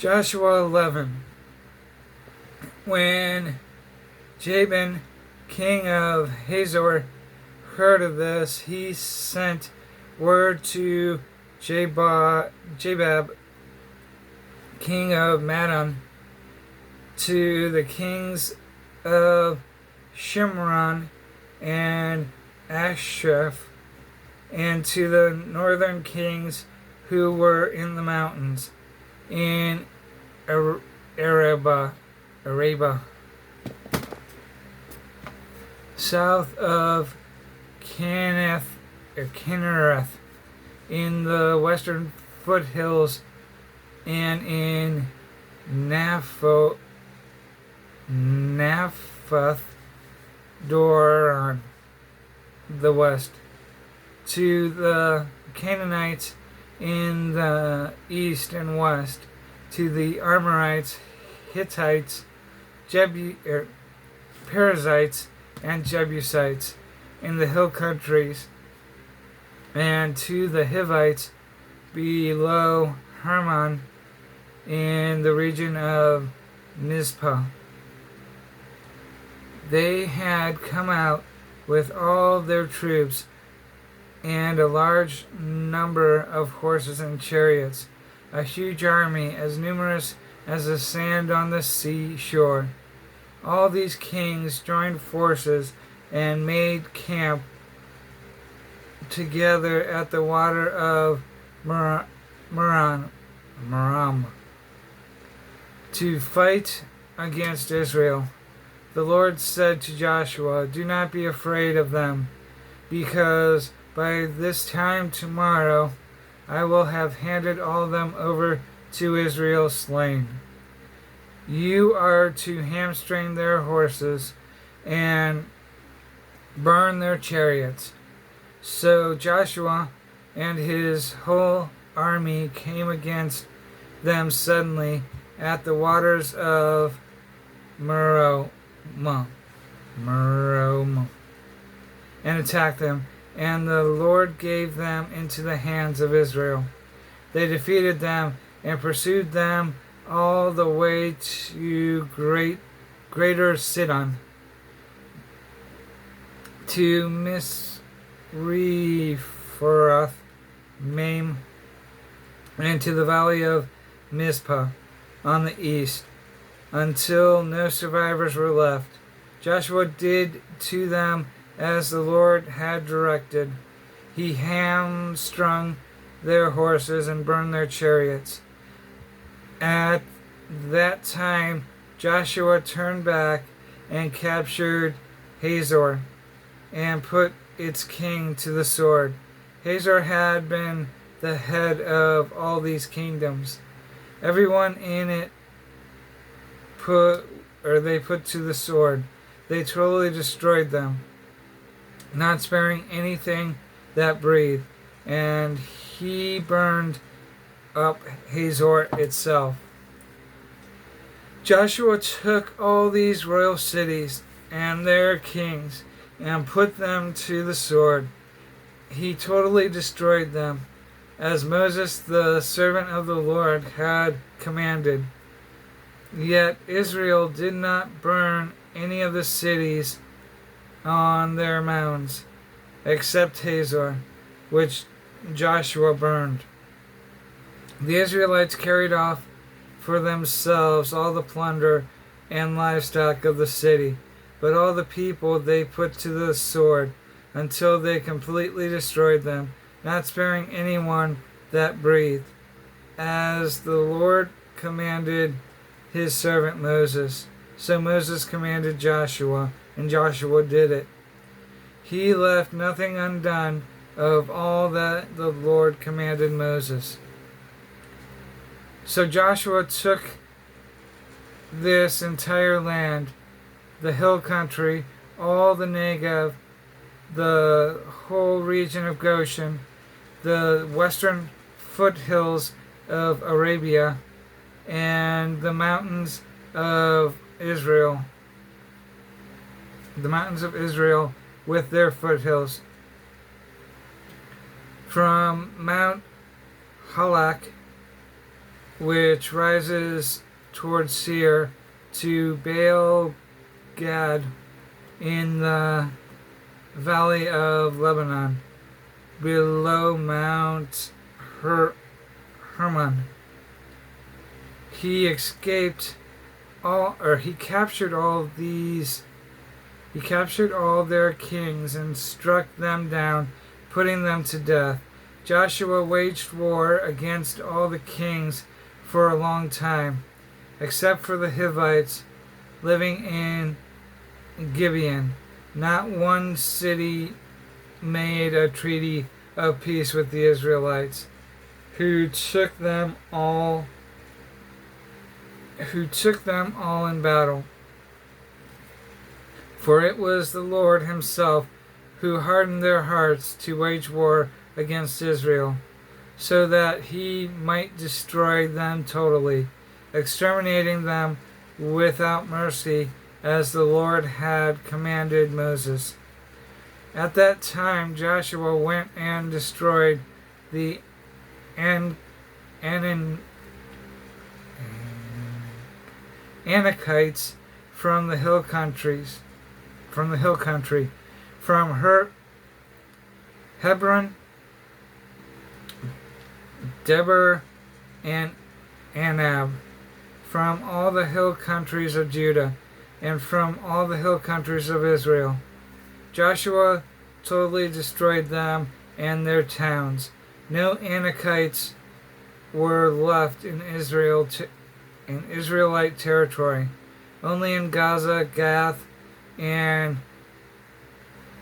Joshua 11. When Jabin, king of Hazor, heard of this, he sent word to Jabab, king of Madon, to the kings of Shimron and Ashraf, and to the northern kings who were in the mountains, in Arabah, south of Kinnereth, in the western foothills, and in Naphtha Dor the west, to the Canaanites in the east and west, to the Amorites, Hittites, Perizzites, and Jebusites in the hill countries, and to the Hivites below Hermon in the region of Mizpah. They had come out with all their troops and a large number of horses and chariots, a huge army as numerous as the sand on the seashore. All these kings joined forces and made camp together at the water of Merom to fight against Israel. The Lord said to Joshua, "Do not be afraid of them, because by this time tomorrow I will have handed all of them over to Israel slain. You are to hamstring their horses and burn their chariots." So Joshua and his whole army came against them suddenly at the waters of Merom, and attacked them, and the Lord gave them into the hands of Israel. They defeated them and pursued them all the way to Greater Sidon, to Misrephoth Maim, and to the valley of Mizpah on the east, until no survivors were left. Joshua did to them as the Lord had directed. He hamstrung their horses and burned their chariots. At that time, Joshua turned back and captured Hazor and put its king to the sword. Hazor had been the head of all these kingdoms. Everyone in it they put to the sword. They totally destroyed them, not sparing anything that breathed, and he burned up Hazor itself. Joshua took all these royal cities and their kings and put them to the sword. He totally destroyed them, as Moses, the servant of the Lord, had commanded. Yet Israel did not burn any of the cities on their mounds, except Hazor, which Joshua burned. The Israelites carried off for themselves all the plunder and livestock of the city, but all the people they put to the sword until they completely destroyed them, not sparing anyone that breathed, as the Lord commanded his servant Moses. So Moses commanded Joshua, and Joshua did it. He left nothing undone of all that the Lord commanded Moses. So Joshua took this entire land, the hill country, all the Negev, the whole region of Goshen, the western foothills of Arabia, and the mountains of Israel. The mountains of Israel with their foothills. From Mount Halak which rises towards Seir, to Baal Gad in the valley of Lebanon, below Mount Hermon. He captured all their kings and struck them down, putting them to death. Joshua waged war against all the kings for a long time, except for the Hivites living in Gibeon. Not one city made a treaty of peace with the Israelites, who took them all in battle. For it was the Lord himself who hardened their hearts to wage war against Israel, so that he might destroy them totally, exterminating them without mercy, as the Lord had commanded Moses. At that time Joshua went and destroyed the Anakites from the hill country, from Hebron, Debir, and Anab, from all the hill countries of Judah, and from all the hill countries of Israel. Joshua totally destroyed them and their towns. No Anakites were left in Israelite territory. Only in Gaza, Gath, and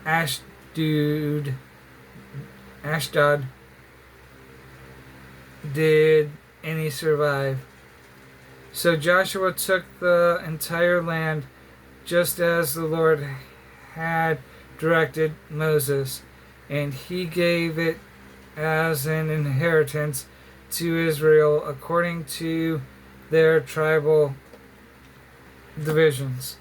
Ashdod did any survive. So Joshua took the entire land, just as the Lord had directed Moses, and he gave it as an inheritance to Israel according to their tribal divisions.